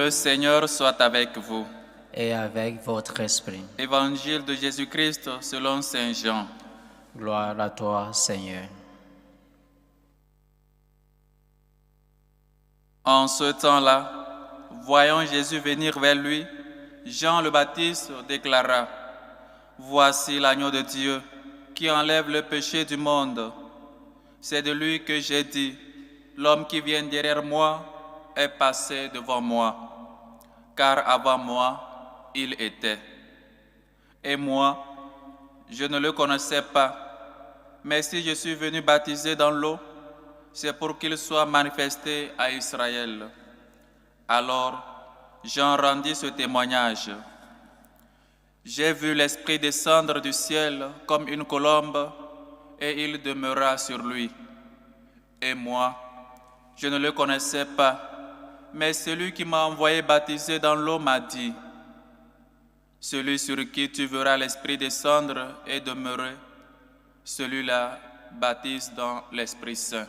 Le Seigneur soit avec vous. Et avec votre esprit. Évangile de Jésus-Christ selon Saint Jean. Gloire à toi, Seigneur. En ce temps-là, voyant Jésus venir vers lui, Jean le Baptiste déclara: Voici l'agneau de Dieu qui enlève le péché du monde. C'est de lui que j'ai dit: L'homme qui vient derrière moi est passé devant moi, car avant moi, il était. Et moi, je ne le connaissais pas, mais si je suis venu baptiser dans l'eau, c'est pour qu'il soit manifesté à Israël. Alors, Jean rendit ce témoignage. J'ai vu l'Esprit descendre du ciel comme une colombe, et il demeura sur lui. Et moi, je ne le connaissais pas, mais celui qui m'a envoyé baptiser dans l'eau m'a dit: Celui sur qui tu verras l'Esprit descendre et demeurer, celui-là baptise dans l'Esprit Saint.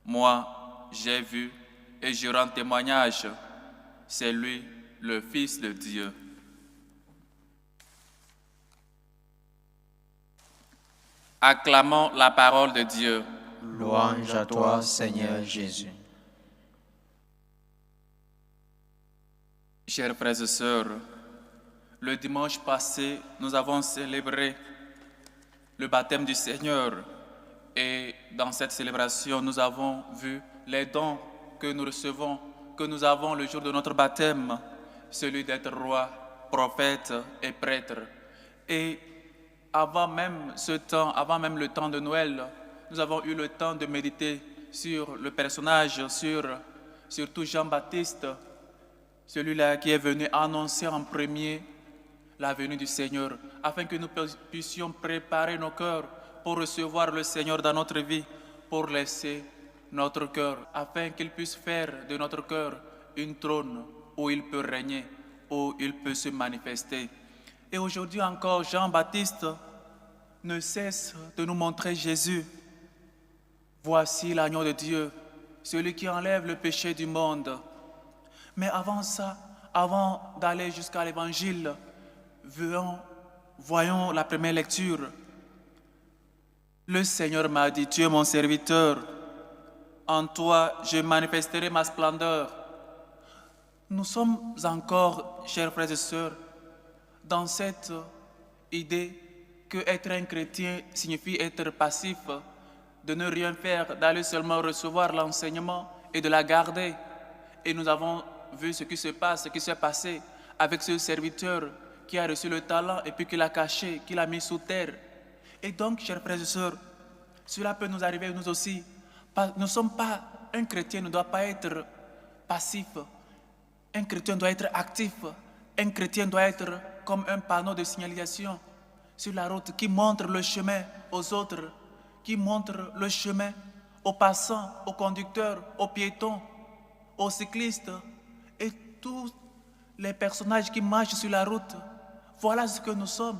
Moi, j'ai vu et je rends témoignage, c'est lui, le Fils de Dieu. Acclamons la parole de Dieu. Louange à toi, Seigneur Jésus. Chers frères et sœurs, le dimanche passé, nous avons célébré le baptême du Seigneur. Et dans cette célébration, nous avons vu les dons que nous recevons, que nous avons le jour de notre baptême, celui d'être roi, prophète et prêtre. Et avant même ce temps, avant même le temps de Noël, nous avons eu le temps de méditer sur le personnage, surtout Jean-Baptiste, celui-là qui est venu annoncer en premier la venue du Seigneur, afin que nous puissions préparer nos cœurs pour recevoir le Seigneur dans notre vie, pour laisser notre cœur, afin qu'il puisse faire de notre cœur une trône où il peut régner, où il peut se manifester. Et aujourd'hui encore, Jean-Baptiste ne cesse de nous montrer Jésus. Voici l'agneau de Dieu, celui qui enlève le péché du monde. Mais avant ça, avant d'aller jusqu'à l'Évangile, voyons la première lecture. Le Seigneur m'a dit: Tu es mon serviteur, en toi je manifesterai ma splendeur. Nous sommes encore, chers frères et sœurs, dans cette idée que être un chrétien signifie être passif, de ne rien faire, d'aller seulement recevoir l'enseignement et de la garder. Et nous avons vu ce qui se passe, ce qui s'est passé avec ce serviteur qui a reçu le talent et puis qui l'a caché, qui l'a mis sous terre. Et donc, chers frères et sœurs, cela peut nous arriver nous aussi. Nous ne sommes pas, un chrétien ne doit pas être passif. Un chrétien doit être actif. Un chrétien doit être comme un panneau de signalisation sur la route qui montre le chemin aux autres, qui montre le chemin aux passants, aux conducteurs, aux piétons, aux cyclistes et tous les personnages qui marchent sur la route. Voilà ce que nous sommes.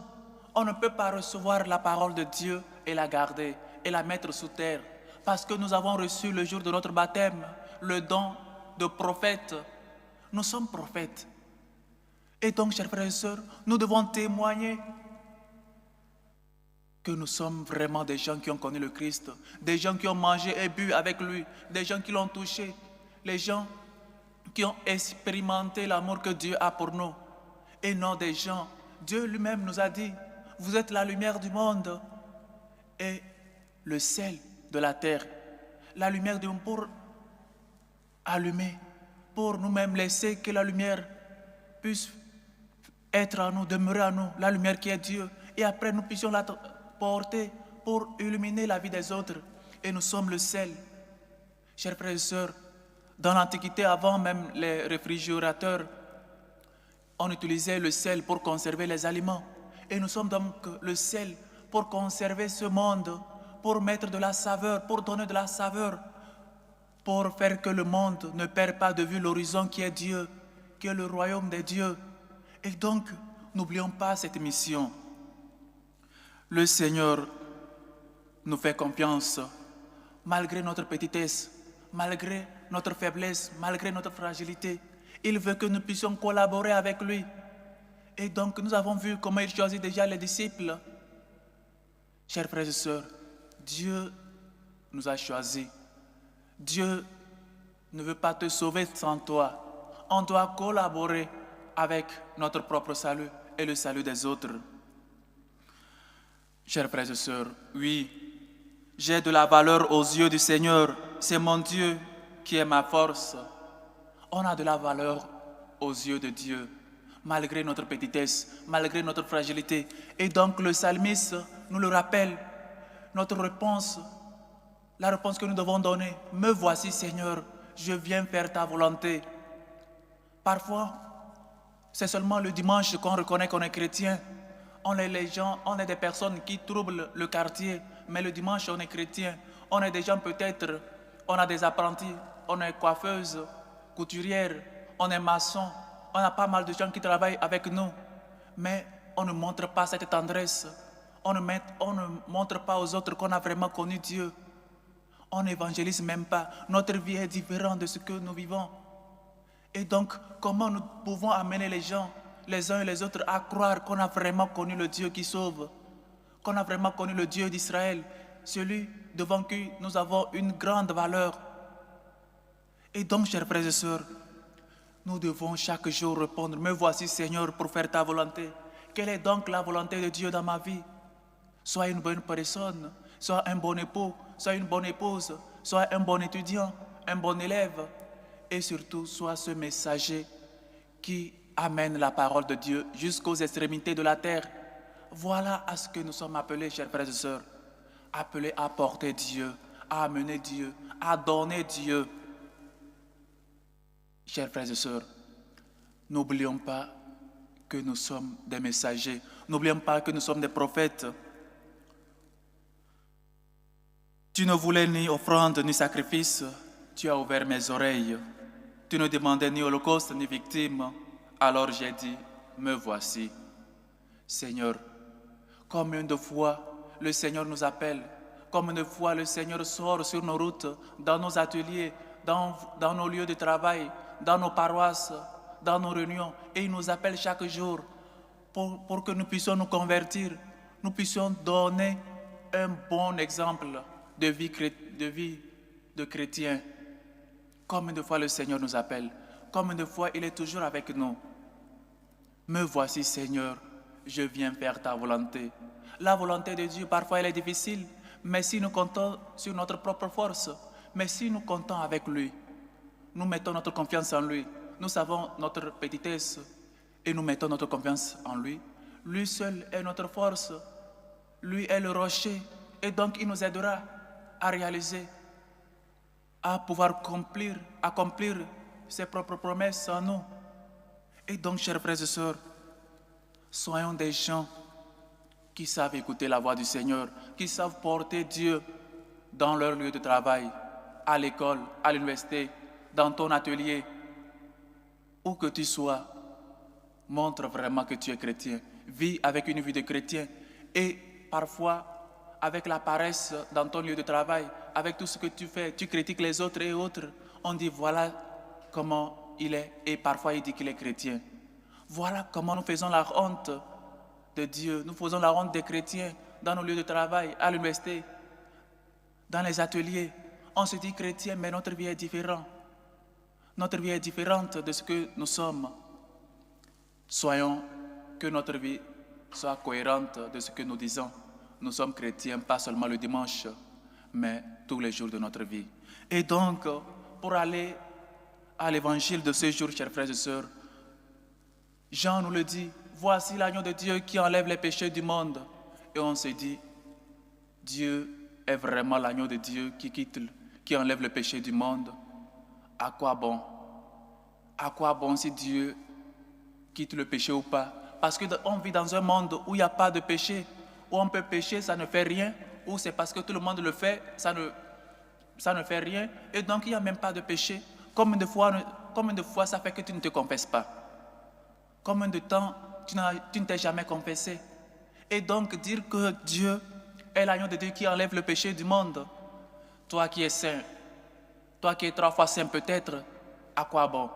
On ne peut pas recevoir la parole de Dieu et la garder et la mettre sous terre, parce que nous avons reçu le jour de notre baptême le don de prophète. Nous sommes prophètes. Et donc, chers frères et sœurs, nous devons témoigner que nous sommes vraiment des gens qui ont connu le Christ, des gens qui ont mangé et bu avec lui, des gens qui l'ont touché, les gens qui ont expérimenté l'amour que Dieu a pour nous, et non des gens. Dieu lui-même nous a dit: vous êtes la lumière du monde et le sel de la terre. La lumière du monde pour allumer, pour nous-mêmes laisser que la lumière puisse être en nous, demeurer en nous, la lumière qui est Dieu. Et après, nous puissions la porter pour illuminer la vie des autres. Et nous sommes le sel. Chers frères et sœurs, dans l'Antiquité, avant même les réfrigérateurs, on utilisait le sel pour conserver les aliments. Et nous sommes donc le sel pour conserver ce monde, pour mettre de la saveur, pour donner de la saveur, pour faire que le monde ne perde pas de vue l'horizon qui est Dieu, qui est le royaume des dieux. Et donc, n'oublions pas cette mission. Le Seigneur nous fait confiance, malgré notre petitesse, malgré notre faiblesse, malgré notre fragilité. Il veut que nous puissions collaborer avec lui. Et donc, nous avons vu comment il choisit déjà les disciples. Chers frères et sœurs, Dieu nous a choisis. Dieu ne veut pas te sauver sans toi. On doit collaborer avec notre propre salut et le salut des autres. Chers frères et sœurs, oui, j'ai de la valeur aux yeux du Seigneur. C'est mon Dieu qui est ma force. On a de la valeur aux yeux de Dieu, malgré notre petitesse, malgré notre fragilité. Et donc le psalmiste nous le rappelle, notre réponse, la réponse que nous devons donner. Me voici Seigneur, je viens faire ta volonté. Parfois, c'est seulement le dimanche qu'on reconnaît qu'on est chrétien. On est les gens, on est des personnes qui troublent le quartier, mais le dimanche on est chrétien. On est des gens peut-être, on a des apprentis, on est coiffeuse, couturière, on est maçon, on a pas mal de gens qui travaillent avec nous, mais on ne montre pas cette tendresse. On ne montre pas aux autres qu'on a vraiment connu Dieu. On n'évangélise même pas. Notre vie est différente de ce que nous vivons. Et donc, comment nous pouvons amener les gens, les uns et les autres, à croire qu'on a vraiment connu le Dieu qui sauve, qu'on a vraiment connu le Dieu d'Israël, celui devant qui nous avons une grande valeur. Et donc, chers frères et sœurs, nous devons chaque jour répondre, me voici Seigneur pour faire ta volonté. Quelle est donc la volonté de Dieu dans ma vie? Sois une bonne personne, sois un bon époux, sois une bonne épouse, sois un bon étudiant, un bon élève. Et surtout, sois ce messager qui amène la parole de Dieu jusqu'aux extrémités de la terre. Voilà à ce que nous sommes appelés, chers frères et sœurs. Appelés à porter Dieu, à amener Dieu, à donner Dieu. Chers frères et sœurs, n'oublions pas que nous sommes des messagers. N'oublions pas que nous sommes des prophètes. Tu ne voulais ni offrande ni sacrifice. Tu as ouvert mes oreilles. Tu ne demandais ni holocauste ni victime. Alors j'ai dit, me voici. Seigneur, combien de fois le Seigneur nous appelle, combien de fois le Seigneur sort sur nos routes, dans nos ateliers, dans nos lieux de travail, dans nos paroisses, dans nos réunions, et il nous appelle chaque jour pour que nous puissions nous convertir, nous puissions donner un bon exemple de vie de chrétien. Combien de fois le Seigneur nous appelle, combien de fois il est toujours avec nous. Me voici Seigneur, je viens faire ta volonté. La volonté de Dieu, parfois elle est difficile, mais si nous comptons sur notre propre force, mais si nous comptons avec lui, nous mettons notre confiance en lui, nous savons notre petitesse et nous mettons notre confiance en lui. Lui seul est notre force, lui est le rocher et donc il nous aidera à réaliser, à pouvoir accomplir ses propres promesses en nous. Et donc, chers frères et sœurs, soyons des gens qui savent écouter la voix du Seigneur, qui savent porter Dieu dans leur lieu de travail, à l'école, à l'université, dans ton atelier, où que tu sois. Montre vraiment que tu es chrétien. Vis avec une vie de chrétien. Et parfois, avec la paresse dans ton lieu de travail, avec tout ce que tu fais, tu critiques les autres et autres. On dit voilà comment il est. Et parfois, il dit qu'il est chrétien. Voilà comment nous faisons la honte de Dieu. Nous faisons la honte des chrétiens dans nos lieux de travail, à l'université, dans les ateliers. On se dit chrétien, mais notre vie est différente. Notre vie est différente de ce que nous sommes. Soyons que notre vie soit cohérente de ce que nous disons. Nous sommes chrétiens, pas seulement le dimanche, mais tous les jours de notre vie. Et donc, pour aller à l'évangile de ce jour, chers frères et sœurs, Jean nous le dit, voici l'agneau de Dieu qui enlève les péchés du monde. Et on se dit, Dieu est vraiment l'agneau de Dieu qui enlève le péché du monde. À quoi bon? À quoi bon si Dieu quitte le péché ou pas? Parce qu'on vit dans un monde où il n'y a pas de péché, où on peut pécher, ça ne fait rien, ou c'est parce que tout le monde le fait, ça ne fait rien, et donc il n'y a même pas de péché. Combien de fois ça fait que tu ne te confesses pas? Combien de temps tu ne t'es jamais confessé? Et donc dire que Dieu est l'agneau de Dieu qui enlève le péché du monde, toi qui es saint, toi qui es 3 fois saint peut-être, à quoi bon?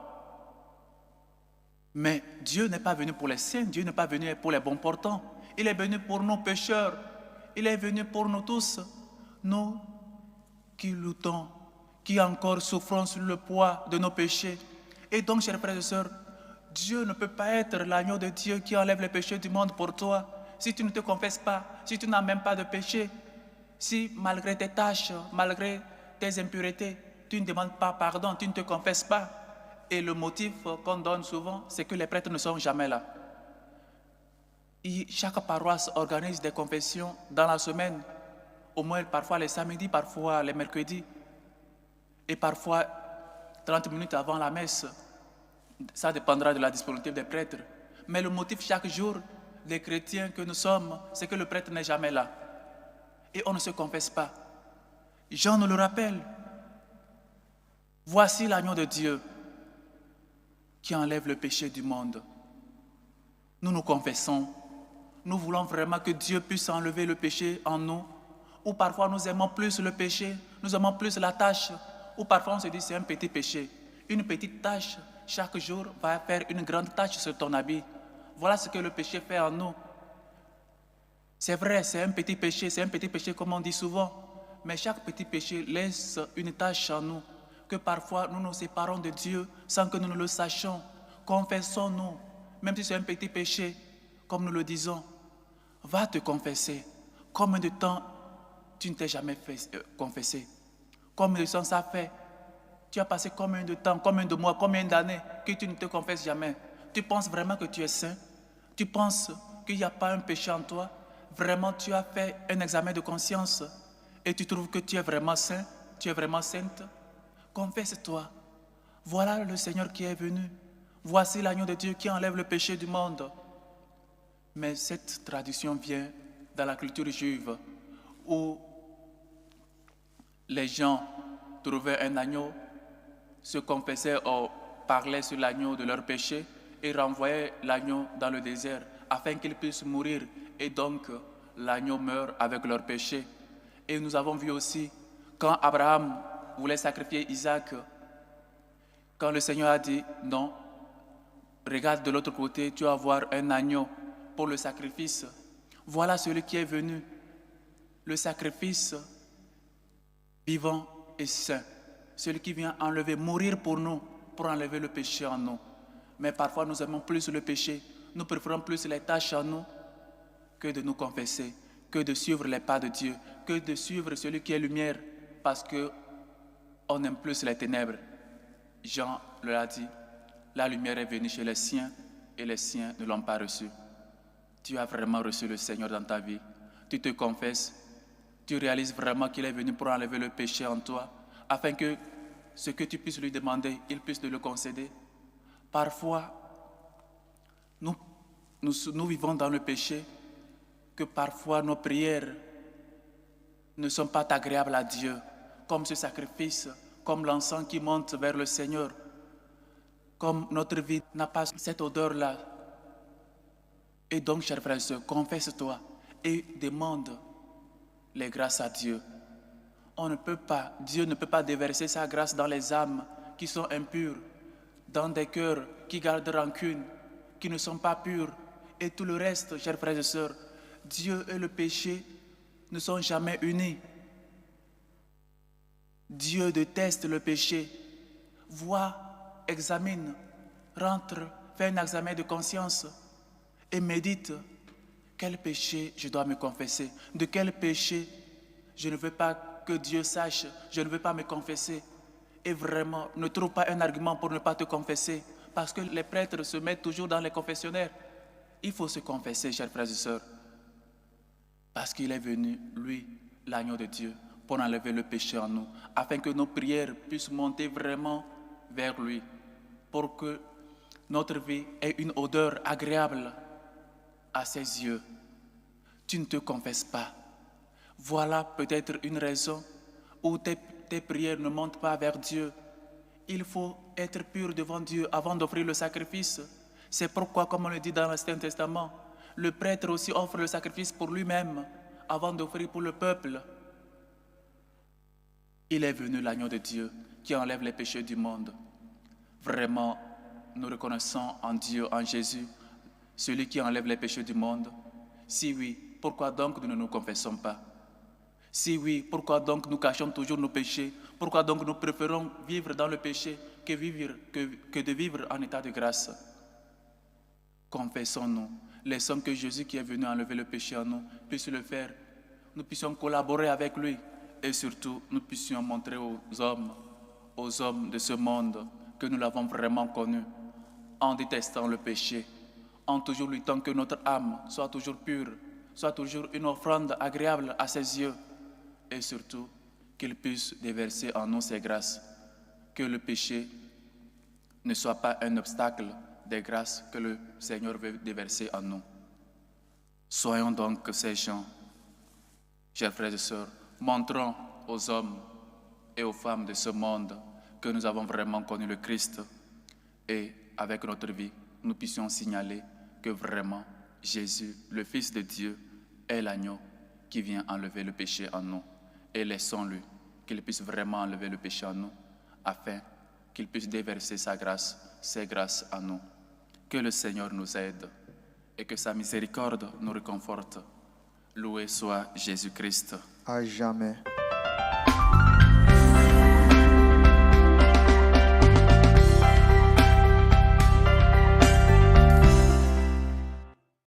Mais Dieu n'est pas venu pour les saints, Dieu n'est pas venu pour les bons portants. Il est venu pour nous pécheurs. Il est venu pour nous tous, nous qui luttons, qui encore souffrons sous le poids de nos péchés. Et donc, chers frères et sœurs, Dieu ne peut pas être l'agneau de Dieu qui enlève les péchés du monde pour toi si tu ne te confesses pas, si tu n'as même pas de péché, si malgré tes tâches, malgré tes impuretés, tu ne demandes pas pardon, tu ne te confesses pas. Et le motif qu'on donne souvent, c'est que les prêtres ne sont jamais là. Et chaque paroisse organise des confessions dans la semaine, au moins parfois les samedis, parfois les mercredis, et parfois 30 minutes avant la messe. Ça dépendra de la disponibilité des prêtres. Mais le motif chaque jour des chrétiens que nous sommes, c'est que le prêtre n'est jamais là. Et on ne se confesse pas. Jean nous le rappelle. Voici l'agneau de Dieu qui enlève le péché du monde. Nous nous confessons. Nous voulons vraiment que Dieu puisse enlever le péché en nous. Ou parfois nous aimons plus le péché, nous aimons plus la tâche. Ou parfois on se dit c'est un petit péché. Une petite tâche chaque jour va faire une grande tâche sur ton habit. Voilà ce que le péché fait en nous. C'est vrai, c'est un petit péché comme on dit souvent. Mais chaque petit péché laisse une tâche en nous, que parfois nous nous séparons de Dieu sans que nous ne le sachions. Confessons-nous, même si c'est un petit péché, comme nous le disons. Va te confesser. Combien de temps tu ne t'es jamais confessé? Combien de temps ça fait? Tu as passé combien de temps, combien de mois, combien d'années que tu ne te confesses jamais? Tu penses vraiment que tu es saint? Tu penses qu'il n'y a pas un péché en toi? Vraiment, tu as fait un examen de conscience et tu trouves que tu es vraiment saint, tu es vraiment sainte? Confesse-toi. Voilà le Seigneur qui est venu. Voici l'agneau de Dieu qui enlève le péché du monde. Mais cette tradition vient dans la culture juive où les gens trouvaient un agneau, se confessaient ou parlaient sur l'agneau de leur péché et renvoyaient l'agneau dans le désert afin qu'il puisse mourir. Et donc, l'agneau meurt avec leur péché. Et nous avons vu aussi, quand Abraham voulait sacrifier Isaac, quand le Seigneur a dit non, regarde de l'autre côté, tu vas voir un agneau pour le sacrifice. Voilà celui qui est venu, le sacrifice vivant et saint, celui qui vient enlever, mourir pour nous, pour enlever le péché en nous. Mais parfois nous aimons plus le péché, nous préférons plus les tâches en nous que de nous confesser, que de suivre les pas de Dieu, que de suivre celui qui est lumière, parce qu'on aime plus les ténèbres. Jean l'a dit, la lumière est venue chez les siens et les siens ne l'ont pas reçue. Tu as vraiment reçu le Seigneur dans ta vie. Tu te confesses, tu réalises vraiment qu'il est venu pour enlever le péché en toi, afin que ce que tu puisses lui demander, il puisse te le concéder. Parfois, nous vivons dans le péché, que parfois nos prières ne sont pas agréables à Dieu, comme ce sacrifice, comme l'encens qui monte vers le Seigneur, comme notre vie n'a pas cette odeur-là. Et donc, chers frères et sœurs, confesse-toi et demande les grâces à Dieu. Dieu ne peut pas déverser sa grâce dans les âmes qui sont impures, dans des cœurs qui gardent rancune, qui ne sont pas purs. Et tout le reste, chers frères et sœurs, Dieu et le péché ne sont jamais unis. Dieu déteste le péché. Vois, examine, rentre, fais un examen de conscience et médite. Quel péché je dois me confesser? De quel péché je ne veux pas que Dieu sache? Je ne veux pas me confesser. Et vraiment, ne trouve pas un argument pour ne pas te confesser. Parce que les prêtres se mettent toujours dans les confessionnaires. Il faut se confesser, chers frères et sœurs. Parce qu'il est venu, lui, l'agneau de Dieu, pour enlever le péché en nous, afin que nos prières puissent monter vraiment vers lui, pour que notre vie ait une odeur agréable à ses yeux. Tu ne te confesses pas. Voilà peut-être une raison où tes prières ne montent pas vers Dieu. Il faut être pur devant Dieu avant d'offrir le sacrifice. C'est pourquoi, comme on le dit dans l'Ancien Testament, le prêtre aussi offre le sacrifice pour lui-même avant d'offrir pour le peuple. Il est venu l'agneau de Dieu qui enlève les péchés du monde. Vraiment, nous reconnaissons en Dieu, en Jésus, celui qui enlève les péchés du monde? Si oui, pourquoi donc nous ne nous confessons pas? Si oui, pourquoi donc nous cachons toujours nos péchés? Pourquoi donc nous préférons vivre dans le péché que de vivre en état de grâce? Confessons-nous, laissons que Jésus qui est venu enlever le péché en nous puisse le faire. Nous puissions collaborer avec lui et surtout nous puissions montrer aux hommes de ce monde que nous l'avons vraiment connu, en détestant le péché, en toujours luttant que notre âme soit toujours pure, soit toujours une offrande agréable à ses yeux, et surtout qu'il puisse déverser en nous ses grâces, que le péché ne soit pas un obstacle des grâces que le Seigneur veut déverser en nous. Soyons donc ces gens, chers frères et sœurs, montrons aux hommes et aux femmes de ce monde que nous avons vraiment connu le Christ et avec notre vie, nous puissions signaler que vraiment Jésus, le Fils de Dieu, est l'agneau qui vient enlever le péché en nous. Et laissons-lui qu'il puisse vraiment enlever le péché en nous afin qu'il puisse déverser sa grâce, ses grâces en nous. Que le Seigneur nous aide et que sa miséricorde nous réconforte. Loué soit Jésus-Christ. À jamais.